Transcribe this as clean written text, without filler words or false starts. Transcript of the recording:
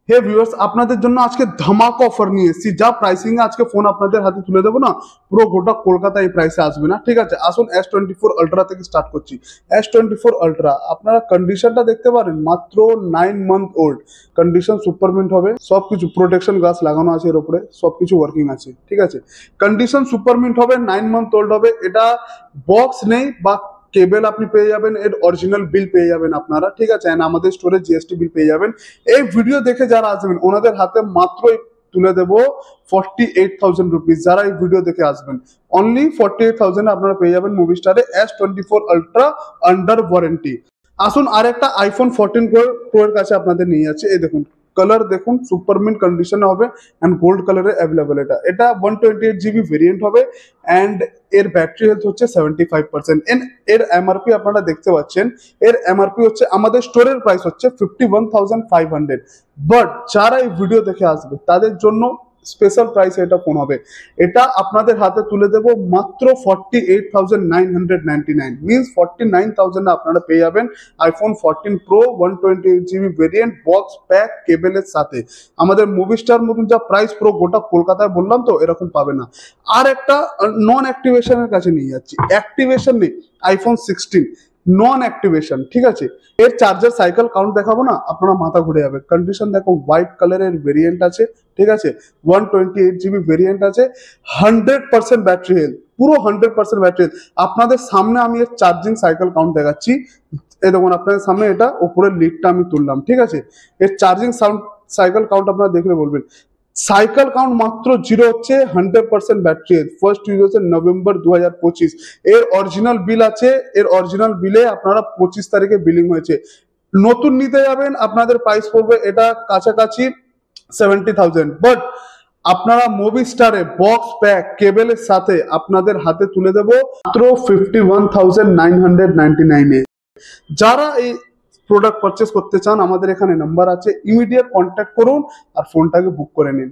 হে viewers, আপনাদের জন্য আজকে ধামাকা অফার নিয়ে এসেছি। যা প্রাইসিং এ আজকে ফোন আপনাদের হাতে তুলে দেবো না, পুরো গোটা কলকাতা এই প্রাইসে আসবে না। ঠিক আছে, আসুন S24 আলট্রা থেকে স্টার্ট করছি। S24 আলট্রা আপনারা কন্ডিশনটা দেখতে পারেন, মাত্র 9 মান্থ ওল্ড কন্ডিশন, সুপারমিন্ট হবে, সবকিছু প্রোটেকশন গ্লাস লাগানো আছে, এর উপরে সবকিছু ওয়ার্কিং আছে। ঠিক আছে, কন্ডিশন সুপারমিন্ট হবে, 9 মান্থ ওল্ড হবে। এটা বক্স নেই বা কেবল আপনি পেয়ে যাবেন, এর অরিজিনাল বিল পেয়ে যাবেন আপনারা। ঠিক আছে, এন্ড আমাদের স্টোরে জিএসটি বিল পেয়ে যাবেন। এই ভিডিও দেখে যারা আসবেন ওনাদের হাতে মাত্রই তুলে দেবো 48,000 রুপিস। যারা এই ভিডিও দেখে আসবেন অনলি 48,000 আপনারা পেয়ে যাবেন মুভিস্টারে S24 আলট্রা আন্ডার ওয়ারেন্টি। আসুন আর একটা আইফোন 14 প্রো এর কাছে আপনাদের নিয়ে যাচ্ছে। এই দেখুন, কালার দেখুন, সুপারমিন্ট কন্ডিশনে হবে এন্ড গোল্ড কালারে অ্যাভেলেবল। এটা 128GB ভেরিয়েন্ট হবে এন্ড এর ব্যাটারি হেলথ হচ্ছে 75%। এর এমআরপি আপনারা দেখতে পাচ্ছেন, এর এমআরপি হচ্ছে, আমাদের স্টোরের প্রাইস হচ্ছে 51,500। বাট যারা এই ভিডিও দেখে আসবে তাদের জন্য স্পেশাল প্রাইস এটা ফোন হবে। এটা আপনাদের হাতে তুলে দেবো মাত্র 48,999, মিনস 49,000 আপনারা পেয়ে যাবেন iPhone 14 pro 128GB variant, box pack কেবলের সাথে। আমাদের মুভিস্টার মতন যা প্রাইস পুরো গোটা কলকাতায় বললাম তো, এরকম পাবে না। আর একটা নন অ্যাক্টিভেশনের কাছে নিয়ে যাচ্ছি। অ্যাক্টিভেশন নেই, আইফোন 16 নন অ্যাক্টিভেশন। ঠিক আছে, এর চার্জার সাইকেল কাউন্ট দেখাবো না, আপনারা মাথা ঘুরে যাবে। কন্ডিশন দেখো, হোয়াইট কালারের ভেরিয়েন্ট আছে। ঠিক আছে, 128GB ভেরিয়েন্ট আছে, 100% ব্যাটারি হেলথ, পুরো 100% ব্যাটারি হেলথ। আপনাদের সামনে আমি এর চার্জিং সাইকেল কাউন্ট দেখাচ্ছি। এই দেখুন, আপনাদের সামনে এটা উপরের লিডটা আমি তুললাম। ঠিক আছে, এর চার্জিং সাইকেল কাউন্ট আপনারা দেখলে বলবেন। সাইকেল কাউন্ট মাত্র 0 হচ্ছে, 100% ব্যাটারি হেলথ। ফার্স্ট ইউজ হচ্ছে নভেম্বর 2025। এর অরিজিনাল বিল আছে, এর অরিজিনাল বিলে আপনারা 25 তারিখে বিলিং হয়েছে। নতুন নিতে যাবেন আপনাদের প্রাইস পড়বে এটা কাছাকাছি 70,000। বাট আপনারা মুভিস্টারে বক্স প্যাক কেবলের সাথে আপনাদের হাতে তুলে দেবো মাত্র 51,999 এ। যারা এই প্রোডাক্ট পারচেস করতে চান, আমাদের এখানে নাম্বার আছে, ইমিডিয়েট কন্ট্যাক্ট করুন আর ফোনটাকে বুক করে নিন।